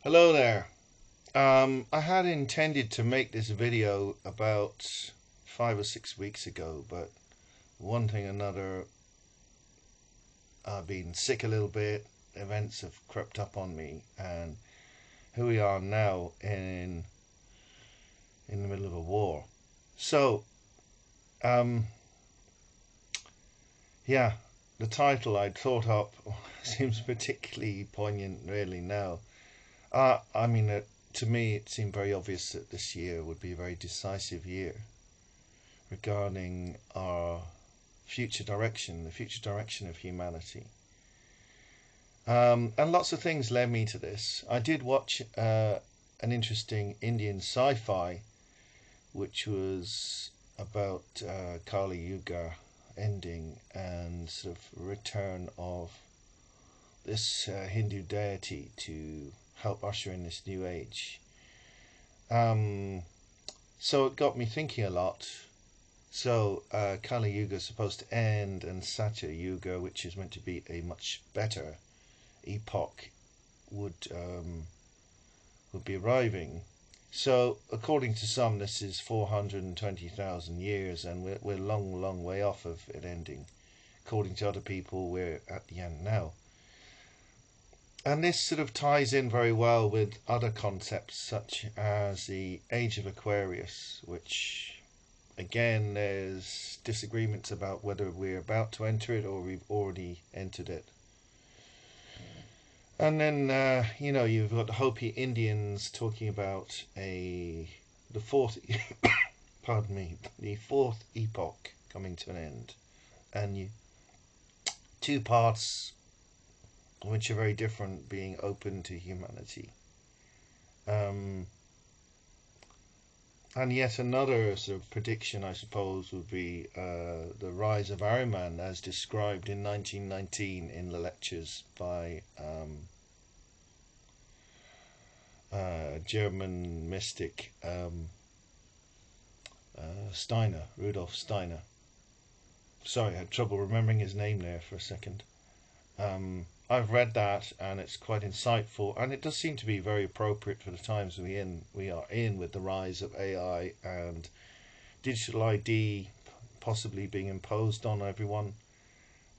Hello there. I had intended to make this video about 5 or 6 weeks ago, but one thing or another, I've been sick a little bit. Events have crept up on me, and here we are now in the middle of a war. So, um, yeah, the title I'd thought up seems particularly poignant, really now. To me, it seemed very obvious that this year would be a very decisive year regarding our future direction, the future direction of humanity. And lots of things led me to this. I did watch an interesting Indian sci-fi, which was about Kali Yuga ending and sort of return of this Hindu deity to help usher in this new age. Um, so it got me thinking a lot. So Kali Yuga is supposed to end, and Satya Yuga, which is meant to be a much better epoch, would would be arriving. So according to some, this is 420,000 years, and we're long, long way off of it ending. According to other people, we're at the end now. And this sort of ties in very well with other concepts such as the Age of Aquarius, which again, there's disagreements about whether we're about to enter it or we've already entered it. And then, you've got the Hopi Indians talking about the fourth, pardon me, the fourth epoch coming to an end, and two paths which are very different being open to humanity. Um, And yet another sort of prediction, I suppose, would be the rise of Ahriman as described in 1919 in the lectures by German mystic Steiner, Rudolf Steiner. Sorry, I had trouble remembering his name there for a second. I've read that and it's quite insightful, and it does seem to be very appropriate for the times we are in with the rise of AI and digital ID possibly being imposed on everyone,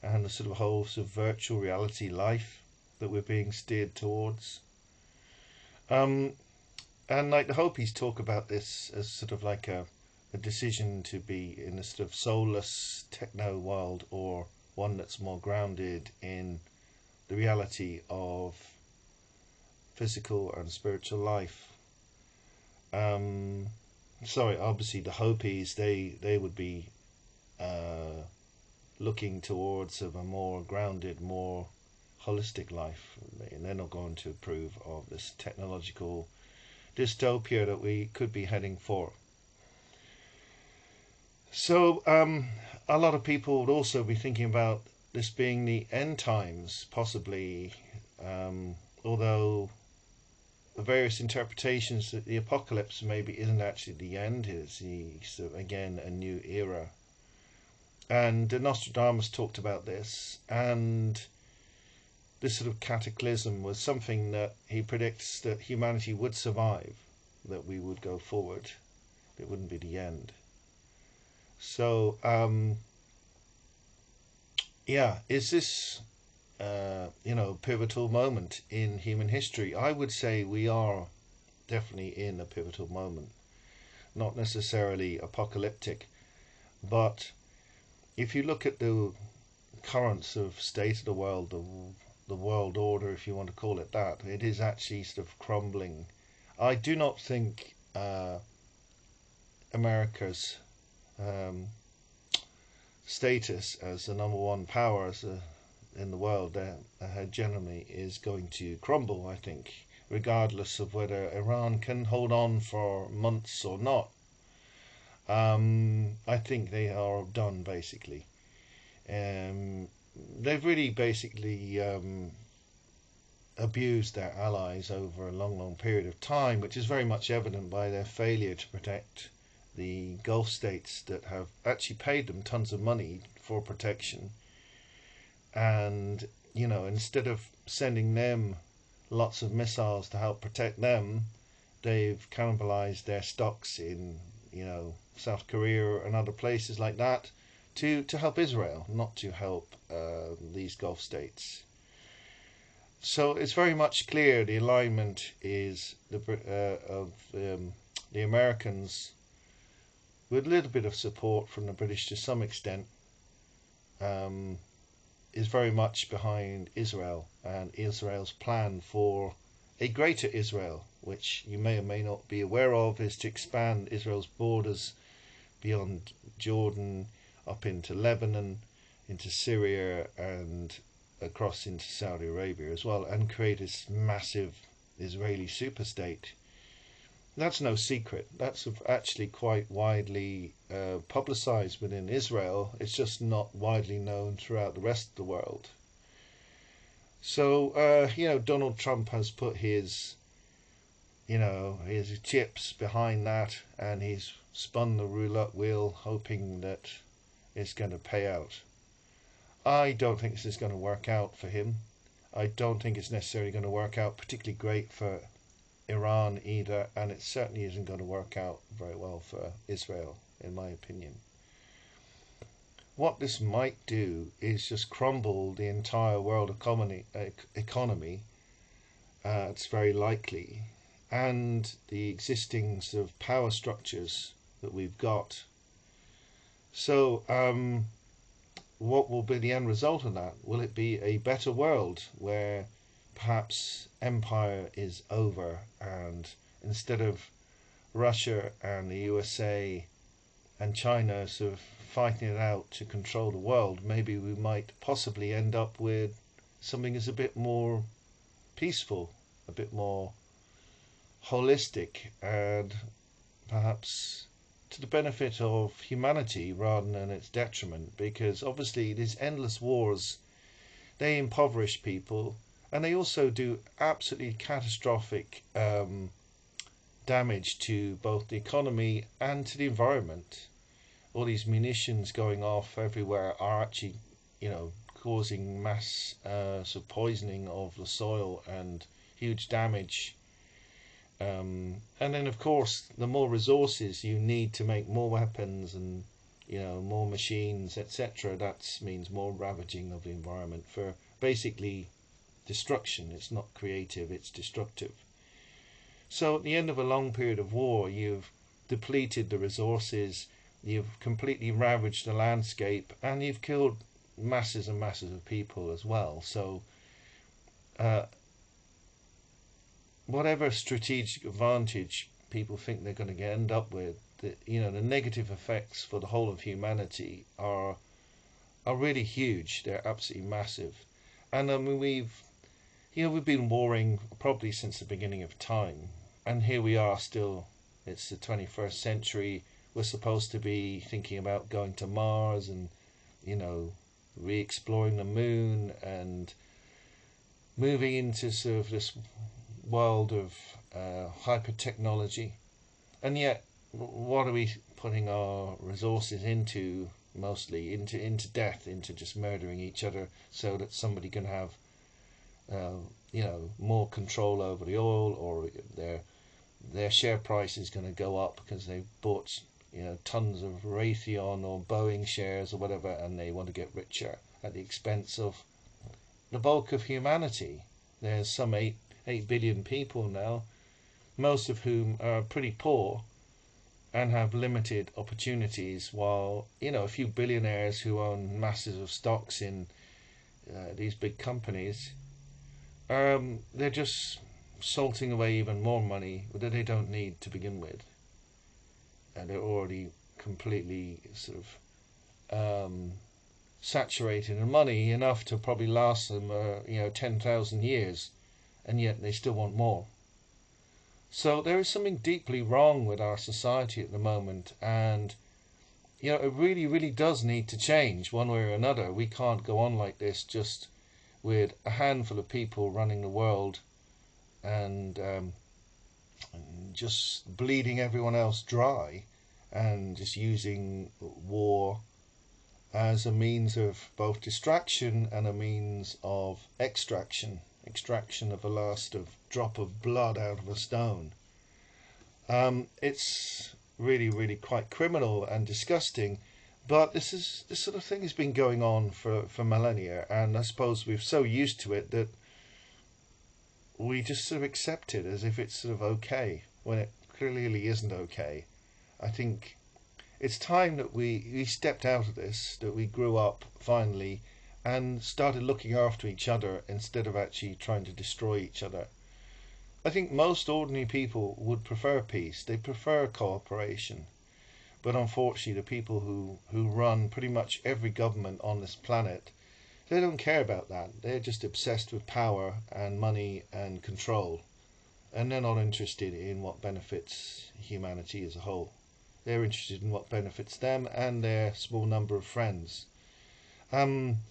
and the sort of whole sort of virtual reality life that we're being steered towards. Um, and like the Hopis talk about this as sort of like a decision to be in a sort of soulless techno world, or one that's more grounded in the reality of physical and spiritual life. Um, sorry, obviously the Hopis, they would be uh, looking towards of a more grounded, more holistic life. And they're not going to approve of this technological dystopia that we could be heading for. So, a lot of people would also be thinking about this being the end times, possibly, although the various interpretations that the apocalypse maybe isn't actually the end, it's sort of, again, a new era. And Nostradamus talked about this, and this sort of cataclysm was something that he predicts that humanity would survive, that we would go forward, it wouldn't be the end. So, yeah, is this, pivotal moment in human history? I would say we are definitely in a pivotal moment, not necessarily apocalyptic, but if you look at the current sort of state of the world, the world order, if you want to call it that, it is actually sort of crumbling. I do not think America's um, status as the number one power in the world, their hegemony, is going to crumble, I think, regardless of whether Iran can hold on for months or not. I think they are done, basically. Um, they've really basically abused their allies over a long, long period of time, which is very much evident by their failure to protect the Gulf states that have actually paid them tons of money for protection. And, instead of sending them lots of missiles to help protect them, they've cannibalized their stocks in, South Korea and other places like that to help Israel, not to help these Gulf states. So it's very much clear the alignment is of the Americans, with a little bit of support from the British to some extent, um, is very much behind Israel and Israel's plan for a greater Israel, which you may or may not be aware of, is to expand Israel's borders beyond Jordan, up into Lebanon, into Syria, and across into Saudi Arabia as well, and create this massive Israeli superstate. That's no secret. That's actually quite widely publicized within Israel. It's just not widely known throughout the rest of the world. So, Donald Trump has put his chips behind that, and he's spun the roulette wheel, hoping that it's going to pay out. I don't think this is going to work out for him. I don't think it's necessarily going to work out particularly great for Iran either, and it certainly isn't going to work out very well for Israel, in my opinion. What this might do is just crumble the entire world economy. It's very likely, and the existing sort of power structures that we've got. So, what will be the end result of that? Will it be a better world where perhaps empire is over, and instead of Russia and the USA and China sort of fighting it out to control the world, maybe we might possibly end up with something that's a bit more peaceful, a bit more holistic, and perhaps to the benefit of humanity rather than its detriment, because obviously these endless wars, they impoverish people, and they also do absolutely catastrophic damage to both the economy and to the environment. All these munitions going off everywhere are actually, causing mass sort of poisoning of the soil and huge damage. And then, of course, the more resources you need to make more weapons and more machines, etc., that means more ravaging of the environment for basically destruction. It's not creative; it's destructive. So, at the end of a long period of war, you've depleted the resources, you've completely ravaged the landscape, and you've killed masses and masses of people as well. So, uh, whatever strategic advantage people think they're going to end up with, the negative effects for the whole of humanity are really huge. They're absolutely massive, and I mean we've been warring probably since the beginning of time, and here we are still. It's the 21st century. We're supposed to be thinking about going to Mars and re-exploring the moon and moving into sort of this world of hyper technology, and yet what are we putting our resources into? Mostly into death, into just murdering each other, so that somebody can have more control over the oil, or their share price is going to go up because they bought tons of Raytheon or Boeing shares or whatever, and they want to get richer at the expense of the bulk of humanity. There's some 8 billion people now, most of whom are pretty poor and have limited opportunities, while a few billionaires who own masses of stocks in these big companies, they're just salting away even more money that they don't need to begin with, and they're already completely sort of saturated in money, enough to probably last them 10,000 years, and yet they still want more. So there is something deeply wrong with our society at the moment, and it really, really does need to change one way or another. We can't go on like this, just with a handful of people running the world, and just bleeding everyone else dry, and just using war as a means of both distraction and a means of extraction. extraction of a last drop of blood out of a stone. It's really, really quite criminal and disgusting. But this sort of thing has been going on for millennia, and I suppose we're so used to it that we just sort of accept it as if it's sort of okay when it clearly isn't okay. I think it's time that we stepped out of this, that we grew up finally and started looking after each other instead of actually trying to destroy each other. I think most ordinary people would prefer peace, they prefer cooperation. But unfortunately, the people who run pretty much every government on this planet, they don't care about that. They're just obsessed with power and money and control. And they're not interested in what benefits humanity as a whole. They're interested in what benefits them and their small number of friends.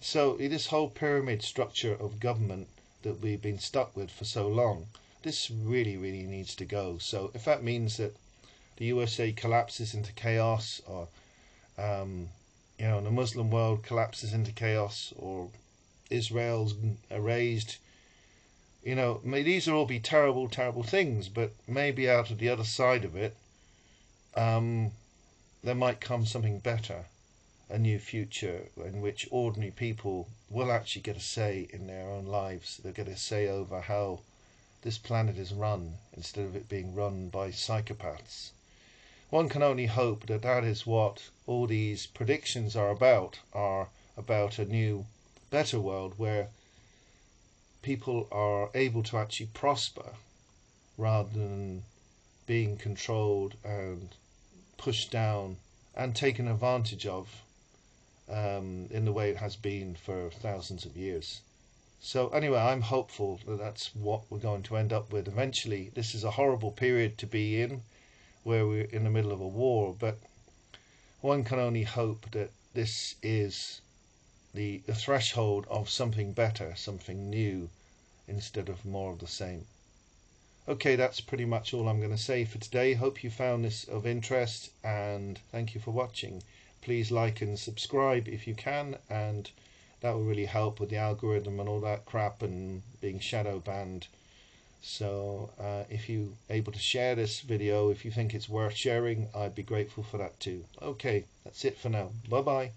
So this whole pyramid structure of government that we've been stuck with for so long, this really, really needs to go. So if that means that the USA collapses into chaos, or the Muslim world collapses into chaos, or Israel's erased, may these all be terrible, terrible things, but maybe out of the other side of it, there might come something better, a new future in which ordinary people will actually get a say in their own lives. They'll get a say over how this planet is run instead of it being run by psychopaths. One can only hope that that is what all these predictions are about a new, better world where people are able to actually prosper rather than being controlled and pushed down and taken advantage of in the way it has been for thousands of years. So anyway, I'm hopeful that that's what we're going to end up with eventually. This is a horrible period to be in, where we're in the middle of a war, but one can only hope that this is the threshold of something better, something new, instead of more of the same. Okay, that's pretty much all I'm going to say for today. Hope you found this of interest, and thank you for watching. Please like and subscribe if you can, and that will really help with the algorithm and all that crap and being shadow banned. So if you're able to share this video, if you think it's worth sharing, I'd be grateful for that too. Okay, that's it for now. Bye bye.